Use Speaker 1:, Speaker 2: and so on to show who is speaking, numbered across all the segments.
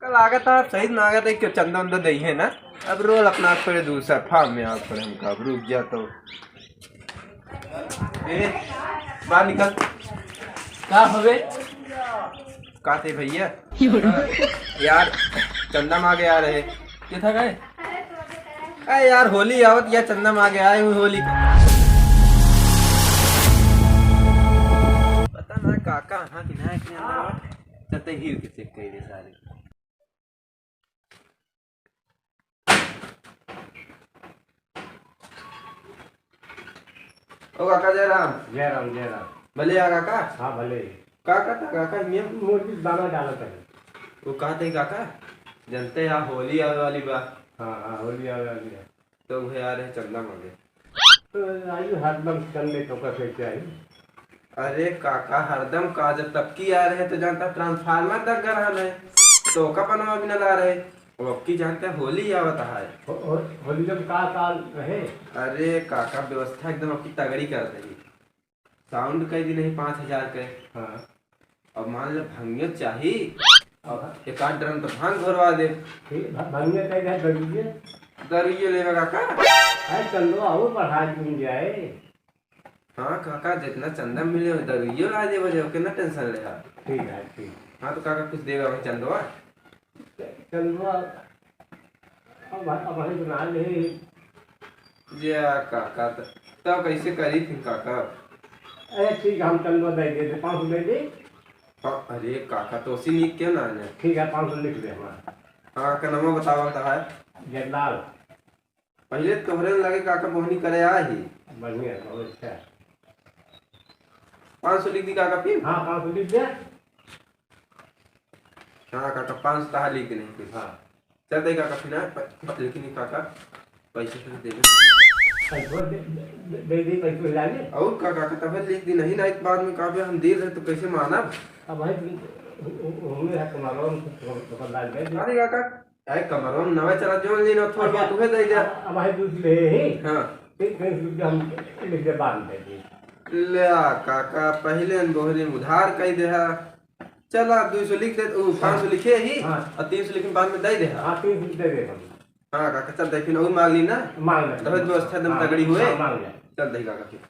Speaker 1: कल आ गया था सही ना आ गया था क्यों चंदा उंदा दही है ना। अब रोल अपना पड़े दूसरा फार्म में आप पड़े हमका अब रुक गया तो बाहर निकल
Speaker 2: का हवे
Speaker 1: काते भैया यार चंदा मांगे आ रहे
Speaker 2: ये था गए
Speaker 1: अरे यार होली आवत या चंदा मांगे आए हुई होली पता ना काका हाँ कि ना कि चलते हीर के चेक कर सारे ओ काका जय राम
Speaker 3: जय राम
Speaker 1: भले आ काका
Speaker 3: हाँ भले
Speaker 1: काका था काका ये
Speaker 3: मोटी दाना डाला था
Speaker 1: वो कहा थे काका जनते यहाँ होली आने वाली बात
Speaker 3: हाँ हाँ होली आ रही है
Speaker 1: तो वो यार है चंदा मांगे
Speaker 3: तो आयु हरदम चलने को कैसे चाहिए
Speaker 1: अरे काका हरदम का जब तब की आ रहे तो जानता ट्रांसफार्मर तक कर रहा है तो का पनमा भी न ला रहे वो अब की जानते हैं होली आवत है
Speaker 3: होली जब का साल रहे
Speaker 1: अरे काका व्यवस्था एकदम आपकी तगड़ी कर रही साउंड कई दिन नहीं 5,000 के
Speaker 3: हाँ
Speaker 1: अब मान लो भंगियो चाहिए अब एक आध ड्रम तो भांग भरवा दे
Speaker 3: ठीक भंगे कहीं है दरिए
Speaker 1: दरिये लेवे काका
Speaker 3: अरे चलो आओ बढ़ा मिल जाए
Speaker 1: हाँ काका जितना चंदा मिले दरिये ला दे बजे कितना टेंशन रहा
Speaker 3: ठीक है ठीक
Speaker 1: हाँ तो काका कुछ देगा वही चंदवा
Speaker 3: चलो अब वही बना ले
Speaker 1: जे काका तब कैसे करी थी काका
Speaker 3: अरे ठीक है हम चलो दे दे 500 दे दे
Speaker 1: हाँ अरे काका तो उसी नीक क्यों ना है
Speaker 3: ठीक है 500 लिख दे हमारा
Speaker 1: हाँ का नाम बतावा है
Speaker 3: जयलाल
Speaker 1: पहले तोहरे लगे काका बोहनी करे आ ही
Speaker 3: बढ़िया बहुत अच्छा
Speaker 1: 500 लिख दी काका फिर
Speaker 3: हाँ 500 लिख दे
Speaker 1: हाँ काका 500 तहा लिख नहीं फिर
Speaker 3: हाँ
Speaker 1: चल दे काका फिर ना लेकिन काका पैसे फिर दे
Speaker 3: दे दे पैसे हिला ले
Speaker 1: और काका का तब लिख दी नहीं ना एक बाद में काव्य हम देर रहे तो कैसे मानब
Speaker 3: अब भाई हमने है कमालो तो लाल दे
Speaker 1: अरे काका ऐ कमरवा में नवा चला जो लेना थोड़ा बहुत तुम्हें दे दे
Speaker 3: अब भाई दूध ले ही
Speaker 1: हाँ
Speaker 3: फिर हम लिख दे बाद में दे
Speaker 1: ले काका पहले बोहरी उधार कई दे चला 200 लिख दे 500 लिखे ही
Speaker 3: हाँ।
Speaker 1: और 300 लिखे बाद में दे दे
Speaker 3: हाँ 300 दे दे हम
Speaker 1: हाँ काका चल देखिन और मांग ली ना
Speaker 3: मांग ले
Speaker 1: तब व्यवस्था एकदम तगड़ी हुए
Speaker 3: हाँ, मांग ले
Speaker 1: चल दही काका फिर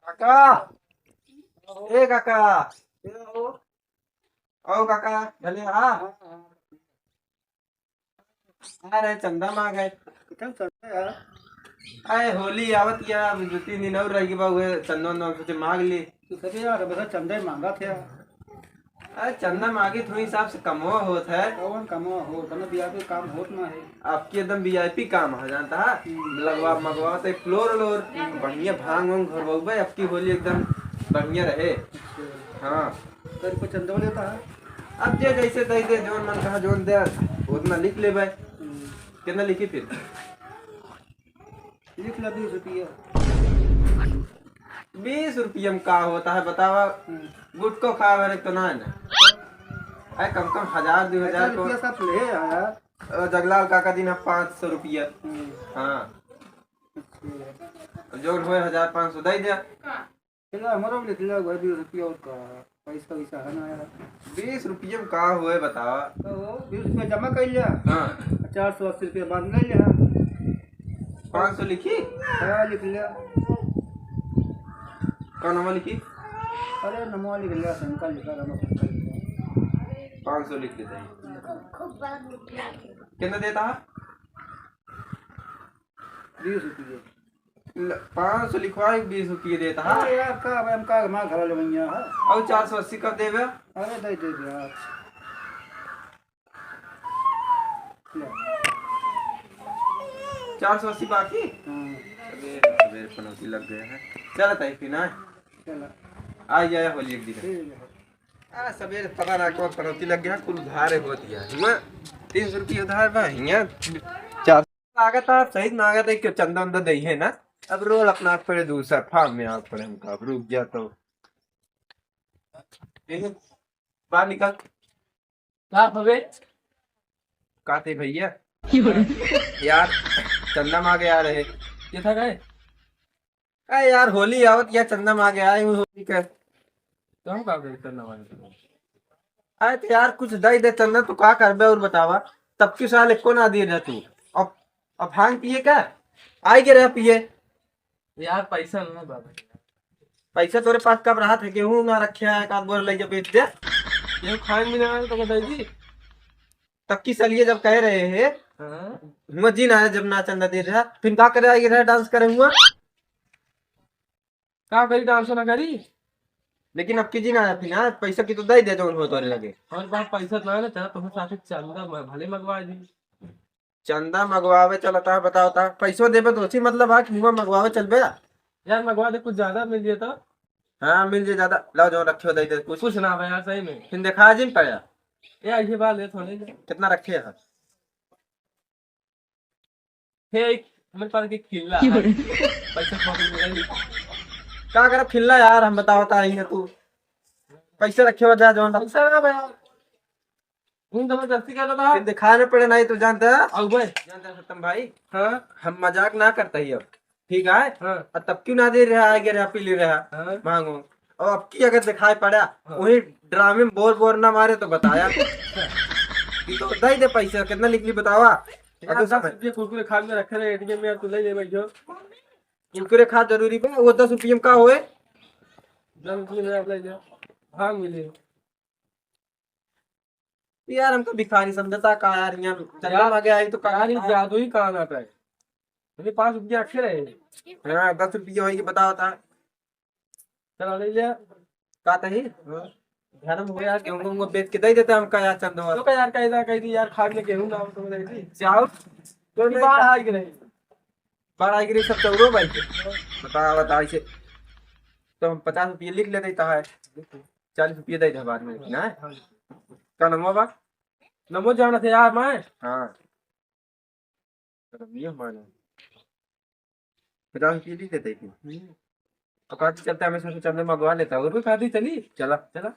Speaker 1: काका ए काका ओ काका भले हाँ अरे चंदा मांग गए
Speaker 3: कल चलते हैं
Speaker 1: अरे होली आवत या 2-3 दिन और रह गए हुए चंदा वंदा सोचे मांग ली
Speaker 3: तो सभी यार बस चंदा ही मांगा थे
Speaker 1: अरे चंदा मांगी थोड़ी हिसाब से कमवा होता है
Speaker 3: कौन कमा हो तने बिया पे काम होत ना है
Speaker 1: आपकी एकदम वीआईपी काम है जानता है लगवा मगवा तो फ्लोर लोर बढ़िया भांग वांग भरवाओ आपकी होली एकदम बढ़िया रहे हाँ
Speaker 3: तेरे को चंदा देता है
Speaker 1: अब जे जैसे दे दे जोन मन कहा जोन दे उतना लिख ले भाई कितना लिखी फिर
Speaker 3: लिख ला 20 रुपया
Speaker 1: 20 रुपये में का होता है बतावा गुटको खा वाले तो ना है ना अरे कम 1,000-2,000 को
Speaker 3: सब ले आया
Speaker 1: जगलाल काका दिन 500 रुपया हाँ जोन हुए 1,500 दे दिया
Speaker 3: चला हमारा लिख ला 20 रुपया और का पैसा वैसा है ना यार
Speaker 1: 20 रुपये में का हुए बतावा
Speaker 3: तो 20 रुपया जमा कर लिया
Speaker 1: हाँ
Speaker 3: 480 रुपया बांध ले लिया
Speaker 1: 500 लिखी
Speaker 3: हाँ लिख लिया
Speaker 1: कौन नाम लिखी
Speaker 3: अरे नमो लिख लिया शंकर लिखा रामा शंकर लिखा
Speaker 1: 500 लिख देते हैं कितना देता है
Speaker 3: 20 रुपये
Speaker 1: 500 लिखवा 20 रुपये देता है
Speaker 3: अरे यार का हम का हमारा घर वाले भैया है
Speaker 1: और 480 कब देवे
Speaker 3: अरे दे दे यार
Speaker 1: 480 बाकी
Speaker 3: हाँ
Speaker 1: सवेरे पनौती लग गया है चल तय फिर ना
Speaker 3: चला
Speaker 1: आ जाए होली एक दिन
Speaker 3: ठीक है
Speaker 1: सवेरे पता ना कौन पनौती लग गया कुल उधार होती है हुआ 300 रुपये उधार बा हिया 400 आगे था सही ना आगे था क्यों चंदा वंदा दही है ना अब रोल अपना पड़े दूसरा फार्म में आप पड़े हमका अब रुक गया तो बाहर निकल
Speaker 2: का हवे
Speaker 1: काते भैया यार चंदा मांगे आ रहे
Speaker 2: ये था गए
Speaker 1: अरे यार होली आवत या चंदा मांगे आए हूँ होली के।
Speaker 2: तो हम का करना वाले
Speaker 1: अरे तो यार कुछ दई दे चंदा तो का करबे और बतावा। तब की साल एको ना दिए रह तू। अब भांग पिए क्या? आई के रह पिए।
Speaker 2: यार पैसा ना बाबा
Speaker 1: पैसा तोरे पास कब रहा था? गेहूं ना रखे है एक आध बोर ले जा बेच दे।
Speaker 2: ये खाए भी ना तो बताई जी।
Speaker 1: तब की साल ये जब कह रहे हैं
Speaker 2: हाँ
Speaker 1: हुआ जी ना है जब ना चंदा दे रहा फिर का करे आई रहा डांस करे हुआ।
Speaker 2: का करी डांस ना करी।
Speaker 1: लेकिन अब की जी ना है फिर हाँ पैसा की तो दई दे जो हो तोरे लगे।
Speaker 2: और बात पैसा ना ना तो साथ चंदा भले मंगवा दी।
Speaker 1: चंदा मंगवावे चलता है बताओ ता पैसो देबे तो उसी मतलब है कि हुआ मंगवावे चलबे।
Speaker 2: यार मंगवा दे कुछ ज्यादा मिल जाए तो।
Speaker 1: हाँ मिल जाए ज्यादा लाओ जो रखे हो दई दे कुछ।
Speaker 2: कुछ ना भाई यार सही में।
Speaker 1: फिर देखा जी पड़ा
Speaker 2: ये ऐसे बात है थोड़े
Speaker 1: कितना रखे है।
Speaker 2: हे एक मेरे पास एक खिल्ला है पैसा पॉकेट में नहीं।
Speaker 1: क्या कर खिल्ला यार हम बताओ ता ही है तू पैसे रखे हो जा जो
Speaker 2: पैसा ना भाई यार तुम जबरदस्ती कर रहा
Speaker 1: फिर दिखाने पड़े नहीं तो जानते हैं
Speaker 2: अब भाई
Speaker 1: जानते हैं सत्यम भाई।
Speaker 2: हाँ
Speaker 1: हम मजाक ना करते ही अब ठीक है।
Speaker 2: हाँ
Speaker 1: और तब क्यों ना दे रहा आगे रहा पी ले रहा
Speaker 2: हाँ
Speaker 1: मांगो। और अब की अगर दिखाई पड़ा वही ड्रामे में बोर बोर ना मारे तो बताया कि तो दे दे पैसा कितना निकली बतावा।
Speaker 2: यार 10 रुपये कुरकुरे खान में रखे रहे एटीएम में यार तू ले ले भाई जो
Speaker 1: कुरकुरे खा जरूरी पे वो 10 रुपये में का होए।
Speaker 2: 10 रुपये में आप ले जाओ हाँ मिले
Speaker 1: यार हमको भिखारी समझता का यार यहाँ चंदा
Speaker 2: यार
Speaker 1: मांगे आई तो का
Speaker 2: यार ये जादू ही कहाँ आता है मेरे 5 रुपये रखे रहे
Speaker 1: हाँ 10 रुपये होगी बताओ था
Speaker 2: चलो ले लिया
Speaker 1: का तही ध्यान में हो यार गेहूं बेच के दे देते हमका यार चंदवा
Speaker 2: तो का यार कैसा कह दी यार खाद में गेहूं नाम तो दे दी
Speaker 1: चाव
Speaker 2: तो भी बाहर आ गई नहीं
Speaker 1: बार आई गिरी सब चौरो भाई के बता ऐसे तो हम 50 रुपये लिख ले देता है 40 रुपये दे दे बाद में ना का नंबर बा
Speaker 2: नमो जाना थे यार मैं
Speaker 1: हाँ ये मानो 50 रुपये लिख देते थे तो काट चलते हमें सोचे चंदे मंगवा लेता और
Speaker 2: कोई खादी चली
Speaker 1: चला
Speaker 2: चला